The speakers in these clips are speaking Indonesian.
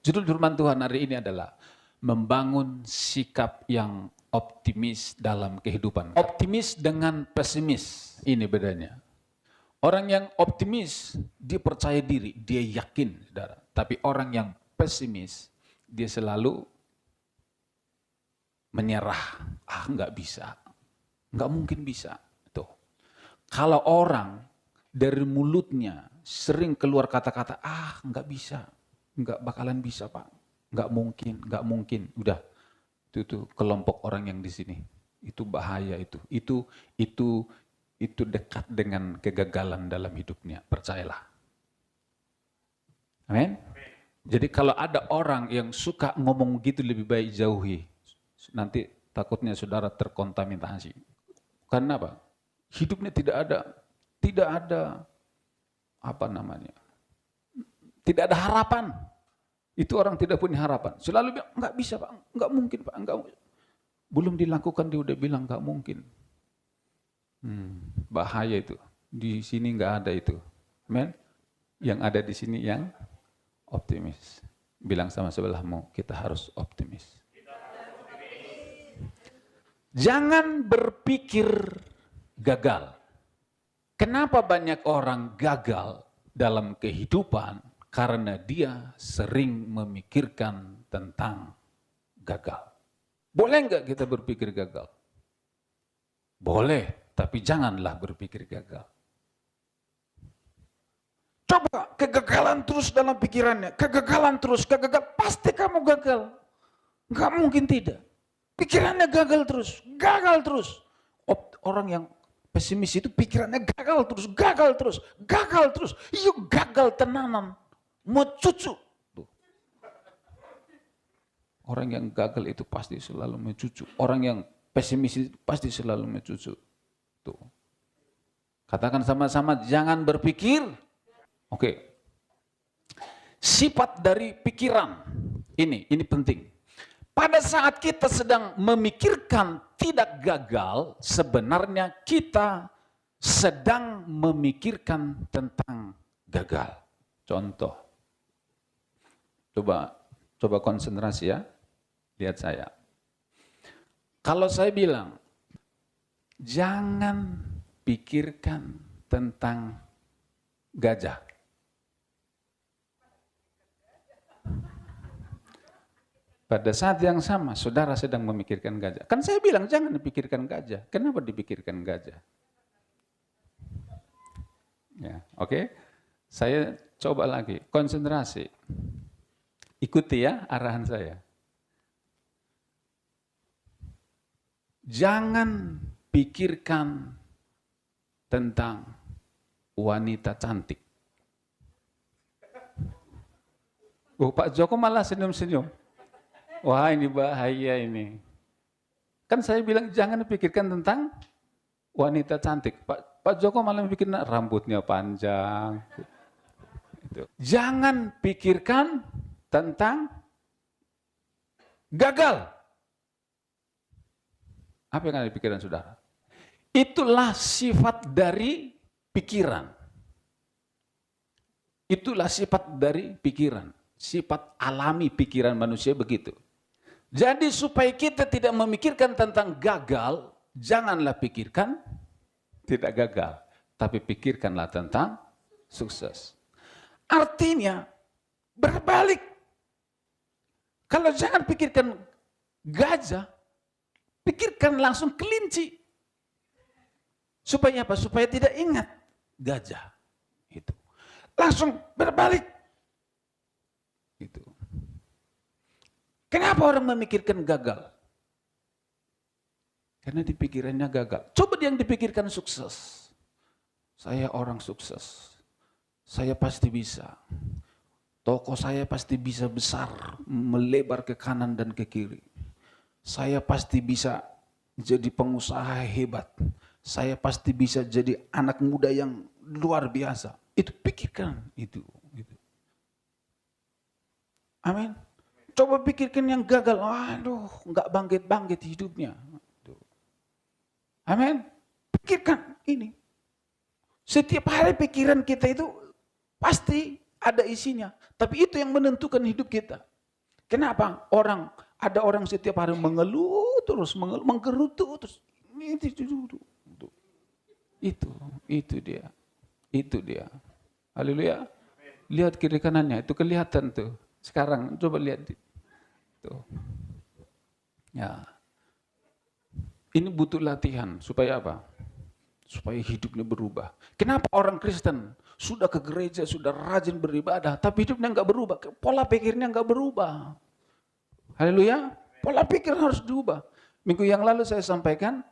Judul firman Tuhan hari ini adalah membangun sikap yang optimis dalam kehidupan. Optimis dengan pesimis, ini bedanya. Orang yang optimis, dia percaya diri, dia yakin, saudara. Tapi orang yang pesimis, dia selalu menyerah. Nggak bisa, nggak mungkin bisa. Tuh. Kalau orang dari mulutnya sering keluar kata-kata, nggak bisa, nggak bakalan bisa Pak, nggak mungkin. Udah, itu kelompok orang yang di sini. Itu bahaya itu dekat dengan kegagalan dalam hidupnya, percayalah. Amin. Jadi kalau ada orang yang suka ngomong gitu, lebih baik jauhi. Nanti takutnya saudara terkontaminasi. Karena apa? Hidupnya tidak ada tidak ada harapan. Itu orang tidak punya harapan. Selalu bilang, nggak bisa Pak, nggak mungkin Pak, nggak. Belum dilakukan dia udah bilang nggak mungkin. Bahaya itu. Di sini nggak ada itu. Amen. Yang ada di sini yang optimis. Bilang sama sebelahmu, kita harus optimis. Jangan berpikir gagal. Kenapa banyak orang gagal dalam kehidupan? Karena dia sering memikirkan tentang gagal. Boleh nggak kita berpikir gagal? Boleh, tapi janganlah berpikir gagal. Coba kegagalan terus dalam pikirannya, kegagalan terus, pasti kamu gagal. Nggak mungkin tidak. Pikirannya gagal terus. Orang yang pesimis itu pikirannya gagal terus. Yuk gagal tenanan, mau cucu. Orang yang gagal itu pasti selalu mencucu. Orang yang pesimis itu pasti selalu mencucu. Tuh. Katakan sama-sama, jangan berpikir. Oke. Sifat dari pikiran. Ini penting. Pada saat kita sedang memikirkan tidak gagal, sebenarnya kita sedang memikirkan tentang gagal. Contoh. Coba konsentrasi ya. Lihat saya. Kalau saya bilang, jangan pikirkan tentang gajah. Pada saat yang sama, saudara sedang memikirkan gajah. Kan saya bilang, jangan dipikirkan gajah. Kenapa dipikirkan gajah? Ya, oke. Saya coba lagi, konsentrasi. Ikuti ya arahan saya. Jangan pikirkan tentang wanita cantik. Pak Joko malah senyum-senyum. Wah, ini bahaya ini. Kan saya bilang jangan pikirkan tentang wanita cantik. Pak Joko malah pikirkan rambutnya panjang. Jangan pikirkan tentang gagal. Apa yang ada di pikiran saudara? Itulah sifat dari pikiran. Itulah sifat dari pikiran. Sifat alami pikiran manusia begitu. Jadi supaya kita tidak memikirkan tentang gagal, janganlah pikirkan tidak gagal. Tapi pikirkanlah tentang sukses. Artinya berbalik. Kalau jangan pikirkan gajah, pikirkan langsung kelinci. Supaya apa? Supaya tidak ingat gajah. Itu. Langsung berbalik. Itu. Kenapa orang memikirkan gagal? Karena di pikirannya gagal. Coba yang dipikirkan sukses. Saya orang sukses. Saya pasti bisa. Toko saya pasti bisa besar, melebar ke kanan dan ke kiri. Saya pasti bisa jadi pengusaha hebat. Saya pasti bisa jadi anak muda yang luar biasa. Itu pikirkan itu. Amin. Coba pikirkan yang gagal. Aduh, nggak bangkit-bangkit hidupnya. Amin. Pikirkan ini. Setiap hari pikiran kita itu pasti ada isinya. Tapi itu yang menentukan hidup kita. Kenapa? Ada orang setiap hari mengeluh terus, menggerutu terus. Itu dia. Itu dia. Haleluya. Lihat kiri kanannya, itu kelihatan tuh. Sekarang coba lihat tuh. Ya. Ini butuh latihan supaya apa? Supaya hidupnya berubah. Kenapa orang Kristen sudah ke gereja, sudah rajin beribadah, tapi hidupnya nggak berubah, pola pikirnya nggak berubah. Haleluya. Pola pikir harus diubah. Minggu yang lalu saya sampaikan,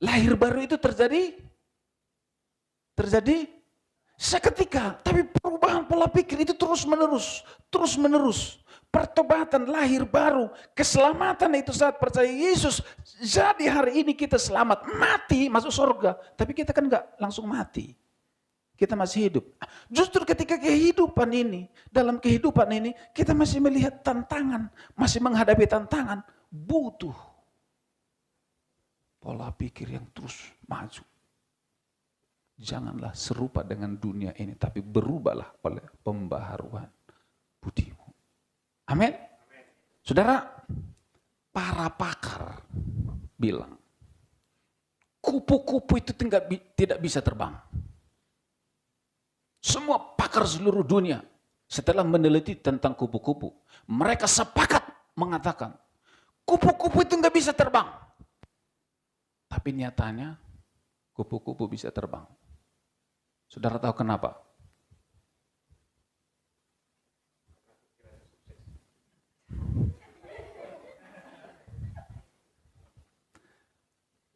lahir baru itu terjadi seketika, tapi perubahan pola pikir itu terus menerus. Pertobatan, lahir baru, keselamatan itu saat percaya Yesus. Jadi hari ini kita selamat, mati, masuk surga. Tapi kita kan nggak langsung mati. Kita masih hidup. Justru ketika dalam kehidupan ini, kita masih melihat tantangan, masih menghadapi tantangan, butuh pola pikir yang terus maju. Janganlah serupa dengan dunia ini, tapi berubahlah oleh pembaharuan budimu. Amin. Saudara, para pakar bilang, kupu-kupu itu tidak bisa terbang. Semua pakar seluruh dunia setelah meneliti tentang kupu-kupu, mereka sepakat mengatakan, kupu-kupu itu nggak bisa terbang. Tapi nyatanya, kupu-kupu bisa terbang. Saudara tahu kenapa?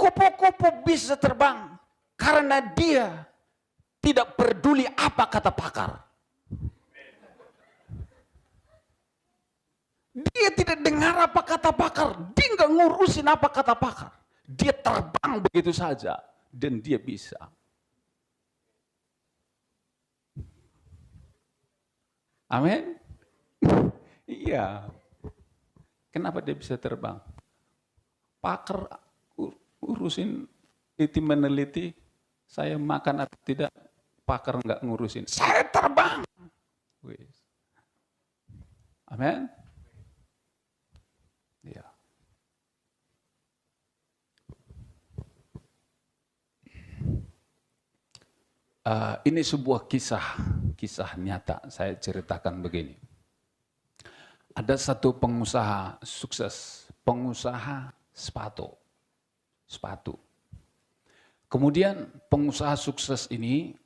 Kupu-kupu bisa terbang karena dia tidak peduli apa kata pakar. Dia tidak dengar apa kata pakar. Dia nggak ngurusin apa kata pakar. Dia terbang begitu saja dan dia bisa. Amin. Iya. Kenapa dia bisa terbang? Pakar urusin meneliti, saya makan atau tidak, pakar nggak ngurusin. Saya terbang. Amin. Ya. Ini sebuah kisah nyata. Saya ceritakan begini. Ada satu pengusaha sukses, pengusaha sepatu. Kemudian pengusaha sukses ini,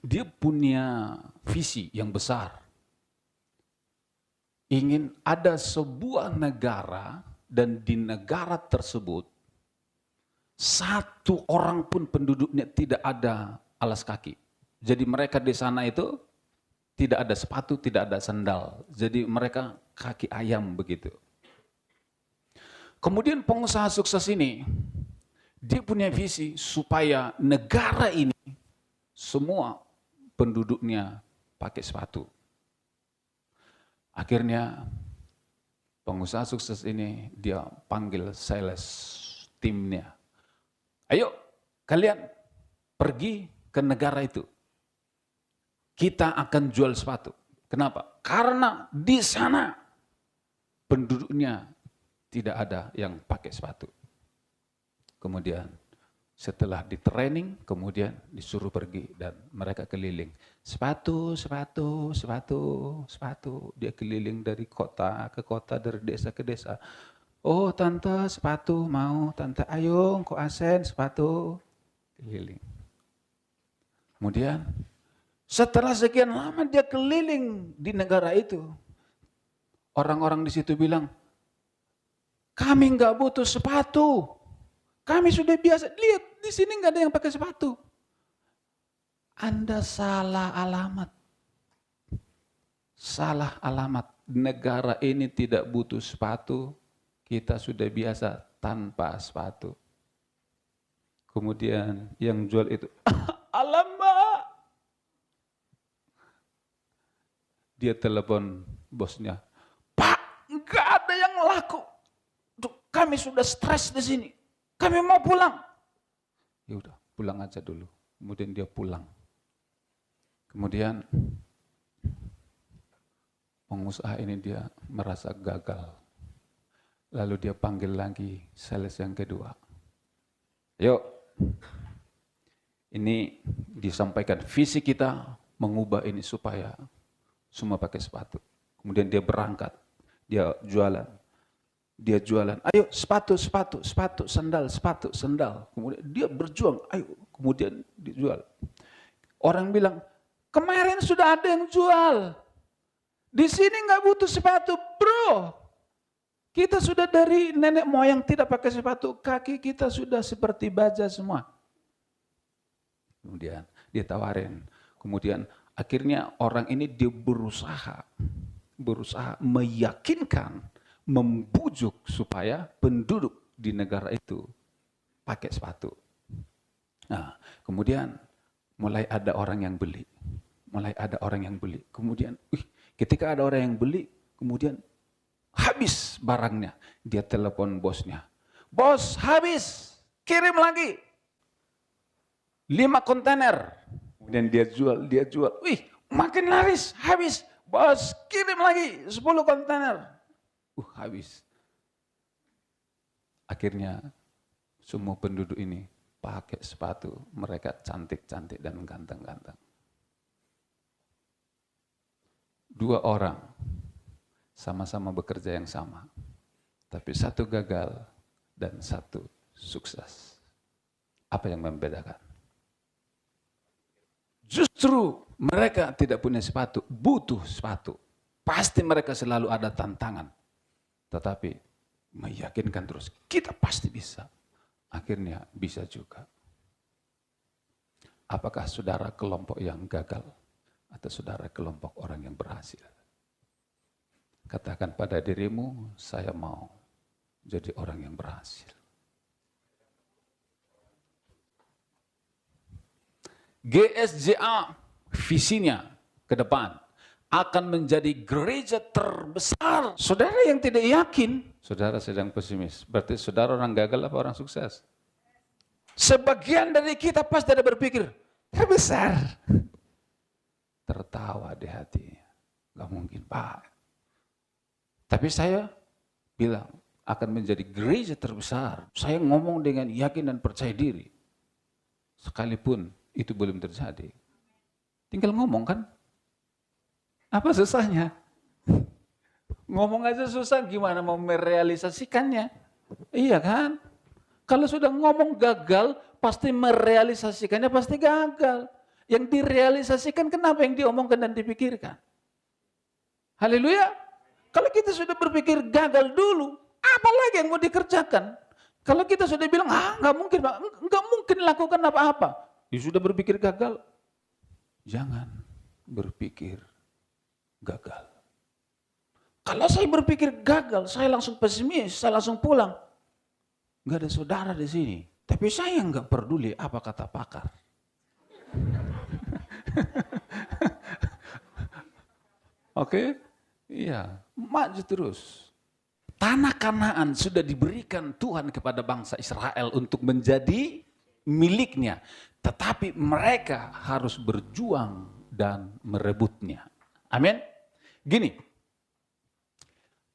dia punya visi yang besar. Ingin ada sebuah negara dan di negara tersebut, satu orang pun penduduknya tidak ada alas kaki. Jadi mereka di sana itu tidak ada sepatu, tidak ada sandal. Jadi mereka kaki ayam begitu. Kemudian pengusaha sukses ini, dia punya visi supaya negara ini semua penduduknya pakai sepatu. Akhirnya pengusaha sukses ini dia panggil sales timnya. Ayo kalian pergi ke negara itu. Kita akan jual sepatu. Kenapa? Karena di sana penduduknya tidak ada yang pakai sepatu. Kemudian setelah di training, kemudian disuruh pergi dan mereka keliling. Sepatu. Dia keliling dari kota ke kota, dari desa ke desa. Oh tante sepatu mau, tante ayo kok asen sepatu. Keliling. Kemudian setelah sekian lama dia keliling di negara itu, orang-orang di situ bilang, kami nggak butuh sepatu. Kami sudah biasa, lihat di sini nggak ada yang pakai sepatu. Anda salah alamat. Salah alamat. Negara ini tidak butuh sepatu. Kita sudah biasa tanpa sepatu. Kemudian yang jual itu, alamak. Dia telepon bosnya, Pak, nggak ada yang laku. Kami sudah stres di sini. Kami mau pulang. Ya udah, pulang aja dulu. Kemudian dia pulang. Kemudian pengusaha ini dia merasa gagal. Lalu dia panggil lagi sales yang kedua. Yuk, ini disampaikan visi kita mengubah ini supaya semua pakai sepatu. Kemudian dia berangkat, dia jualan. Dia jualan, ayo sepatu, sandal. Kemudian dia berjuang, ayo, kemudian dijual. Orang bilang, kemarin sudah ada yang jual. Di sini nggak butuh sepatu, bro. Kita sudah dari nenek moyang tidak pakai sepatu, kaki kita sudah seperti baja semua. Kemudian dia tawarin, kemudian akhirnya orang ini dia berusaha meyakinkan, membujuk supaya penduduk di negara itu pakai sepatu. Nah, kemudian mulai ada orang yang beli. Kemudian, ketika ada orang yang beli, kemudian habis barangnya. Dia telepon bosnya. Bos, habis. Kirim lagi. 5 kontainer. Kemudian dia jual. Makin laris, habis. Bos, kirim lagi 10 kontainer. Habis. Akhirnya semua penduduk ini pakai sepatu. Mereka cantik-cantik dan ganteng-ganteng. 2 orang sama-sama bekerja yang sama. Tapi satu gagal dan satu sukses. Apa yang membedakan? Justru mereka tidak punya sepatu, butuh sepatu. Pasti mereka selalu ada tantangan. Tetapi meyakinkan terus, kita pasti bisa. Akhirnya bisa juga. Apakah saudara kelompok yang gagal atau saudara kelompok orang yang berhasil? Katakan pada dirimu, saya mau jadi orang yang berhasil. GSJA visinya ke depan akan menjadi gereja terbesar. Saudara yang tidak yakin, saudara sedang pesimis. Berarti saudara orang gagal apa orang sukses? Sebagian dari kita pasti ada berpikir, terbesar. Tertawa di hatinya. Gak mungkin, Pak. Tapi saya bilang, akan menjadi gereja terbesar. Saya ngomong dengan yakin dan percaya diri. Sekalipun itu belum terjadi. Tinggal ngomong kan? Apa susahnya? Ngomong aja susah, gimana mau merealisasikannya? Iya kan? Kalau sudah ngomong gagal, pasti merealisasikannya pasti gagal. Yang direalisasikan kenapa yang diomongkan dan dipikirkan? Haleluya. Kalau kita sudah berpikir gagal dulu, apa lagi yang mau dikerjakan? Kalau kita sudah bilang, nggak mungkin, nggak mungkin lakukan apa-apa. Ya sudah berpikir gagal. Jangan berpikir gagal. Kalau saya berpikir gagal, saya langsung pesimis, saya langsung pulang. Nggak ada saudara di sini. Tapi saya nggak peduli apa kata pakar. Oke? Iya, maju terus. Tanah Kanaan sudah diberikan Tuhan kepada bangsa Israel untuk menjadi miliknya. Tetapi mereka harus berjuang dan merebutnya. Amin. Gini,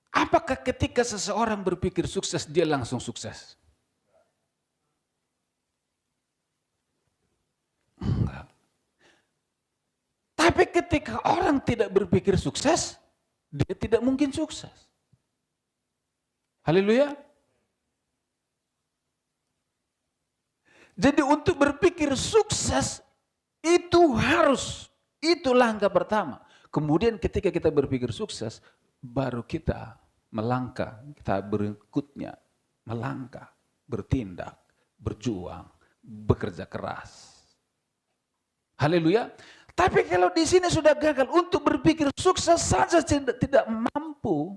apakah ketika seseorang berpikir sukses, dia langsung sukses? Enggak. Tapi ketika orang tidak berpikir sukses, dia tidak mungkin sukses. Haleluya. Jadi untuk berpikir sukses, itu langkah pertama. Kemudian ketika kita berpikir sukses, baru kita melangkah, kita berikutnya melangkah, bertindak, berjuang, bekerja keras. Haleluya. Tapi kalau di sini sudah gagal untuk berpikir sukses saja tidak mampu,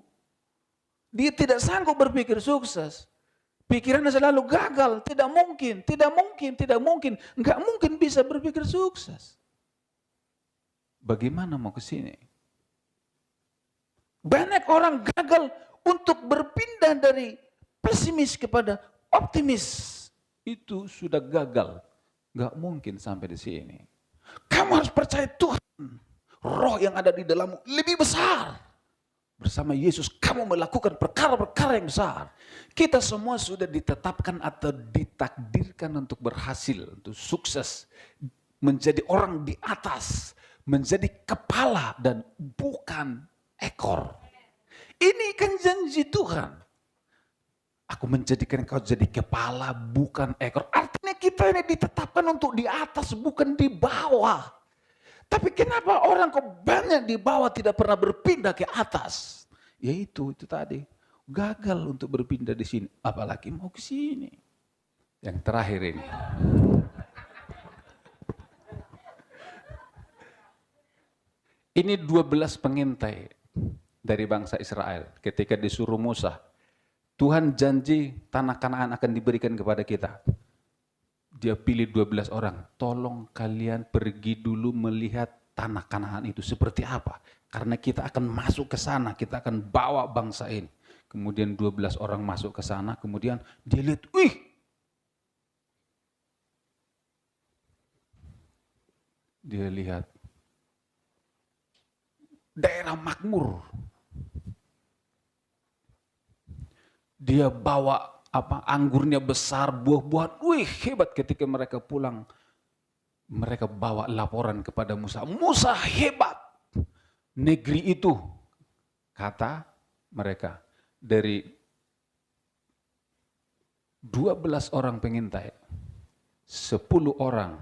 dia tidak sanggup berpikir sukses. Pikirannya selalu gagal, tidak mungkin, nggak mungkin bisa berpikir sukses. Bagaimana mau ke sini? Banyak orang gagal untuk berpindah dari pesimis kepada optimis. Itu sudah gagal, nggak mungkin sampai di sini. Kamu harus percaya Tuhan, roh yang ada di dalammu lebih besar bersama Yesus kamu melakukan perkara-perkara yang besar. Kita semua sudah ditetapkan atau ditakdirkan untuk berhasil, untuk sukses, menjadi orang di atas, menjadi kepala dan bukan ekor. Ini kan janji Tuhan. Aku menjadikan kau jadi kepala bukan ekor. Artinya kita ini ditetapkan untuk di atas bukan di bawah. Tapi kenapa orang kok banyak di bawah tidak pernah berpindah ke atas? Ya itu tadi. Gagal untuk berpindah di sini. Apalagi mau ke sini. Yang terakhir ini. Ini 12 pengintai dari bangsa Israel. Ketika disuruh Musa. Tuhan janji tanah Kanaan akan diberikan kepada kita. Dia pilih 12 orang, tolong kalian pergi dulu melihat tanah Kanaan itu seperti apa. Karena kita akan masuk ke sana, kita akan bawa bangsa ini. Kemudian 12 orang masuk ke sana, kemudian dia lihat, wih! Dia lihat daerah makmur. Dia bawa anggurnya besar, buah-buahan, wih hebat. Ketika mereka pulang, mereka bawa laporan kepada Musa. Musa hebat. Negeri itu, kata mereka, dari 12 orang pengintai, 10 orang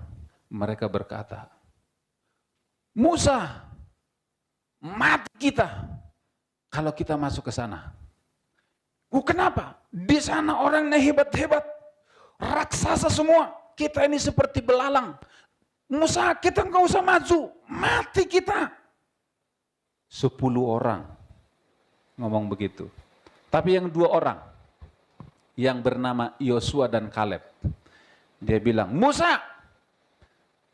mereka berkata, Musa, mati kita kalau kita masuk ke sana. Kenapa? Di sana orangnya hebat-hebat, raksasa semua. Kita ini seperti belalang. Musa, kita nggak usah maju, mati kita. 10 orang ngomong begitu. Tapi yang 2 orang, yang bernama Yosua dan Kaleb, dia bilang, Musa,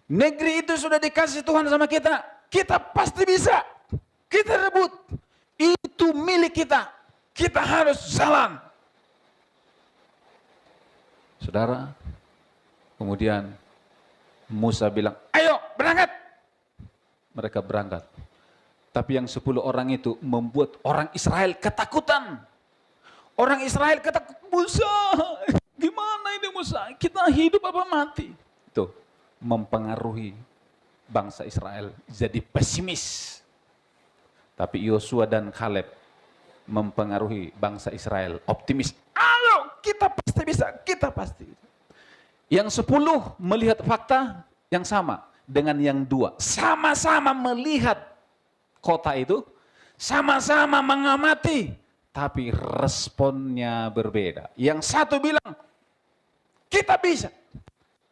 negeri itu sudah dikasih Tuhan sama kita. Kita pasti bisa. Kita rebut. Itu milik kita. Kita harus jalan. Saudara, kemudian Musa bilang, ayo berangkat. Mereka berangkat. Tapi yang 10 orang itu membuat orang Israel ketakutan. Orang Israel ketakutan, Musa, gimana ini Musa? Kita hidup apa mati? Itu mempengaruhi bangsa Israel jadi pesimis. Tapi Yosua dan Kaleb mempengaruhi bangsa Israel optimis. Ayo, kita pasti bisa, kita pasti bisa. Yang 10 melihat fakta yang sama dengan yang 2. Sama-sama melihat kota itu, sama-sama mengamati, tapi responnya berbeda. Yang satu bilang, kita bisa.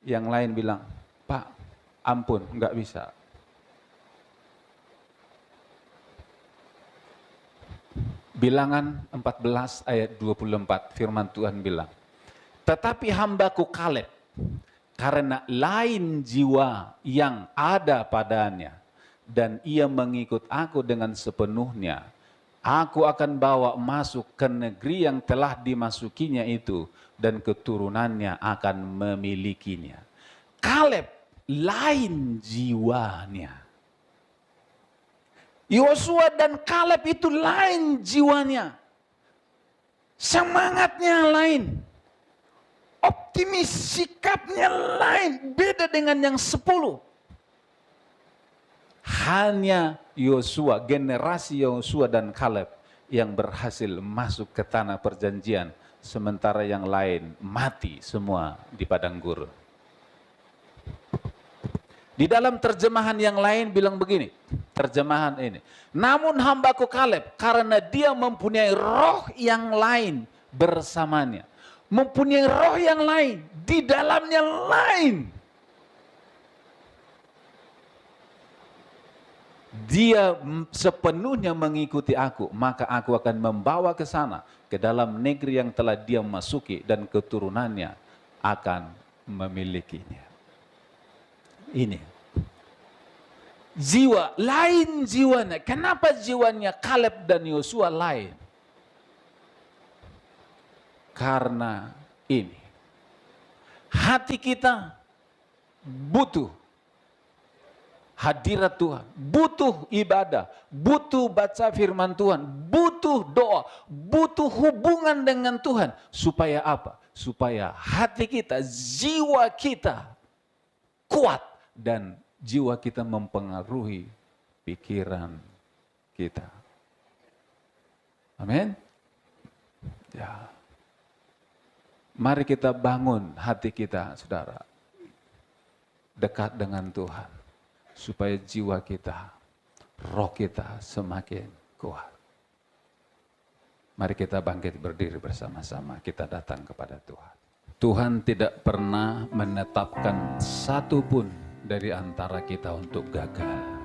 Yang lain bilang, Pak, ampun, nggak bisa. Bilangan 14 ayat 24, firman Tuhan bilang, tetapi hambaku Kaleb, karena lain jiwa yang ada padanya, dan ia mengikut aku dengan sepenuhnya, aku akan bawa masuk ke negeri yang telah dimasukinya itu, dan keturunannya akan memilikinya. Kaleb lain jiwanya. Yosua dan Kaleb itu lain jiwanya. Semangatnya lain. Optimis, sikapnya lain. Beda dengan yang 10. Hanya Yosua, generasi Yosua dan Kaleb yang berhasil masuk ke tanah perjanjian. Sementara yang lain mati semua di padang gurun. Di dalam terjemahan yang lain bilang begini, terjemahan ini. Namun hambaku Kaleb, karena dia mempunyai roh yang lain bersamanya. Mempunyai roh yang lain, di dalamnya lain. Dia sepenuhnya mengikuti aku, maka aku akan membawa ke sana, ke dalam negeri yang telah dia masuki, dan keturunannya akan memilikinya. Ini jiwa, lain jiwanya. Kenapa jiwanya Kaleb dan Yosua lain? Karena ini, hati kita butuh hadirat Tuhan, butuh ibadah, butuh baca firman Tuhan, butuh butuh doa, butuh hubungan dengan Tuhan. Supaya apa? Supaya hati kita, jiwa kita kuat dan jiwa kita mempengaruhi pikiran kita. Amin. Ya. Mari kita bangun hati kita, saudara. Dekat dengan Tuhan. Supaya jiwa kita, roh kita semakin kuat. Mari kita bangkit berdiri bersama-sama. Kita datang kepada Tuhan. Tuhan tidak pernah menetapkan satu pun dari antara kita untuk gagal.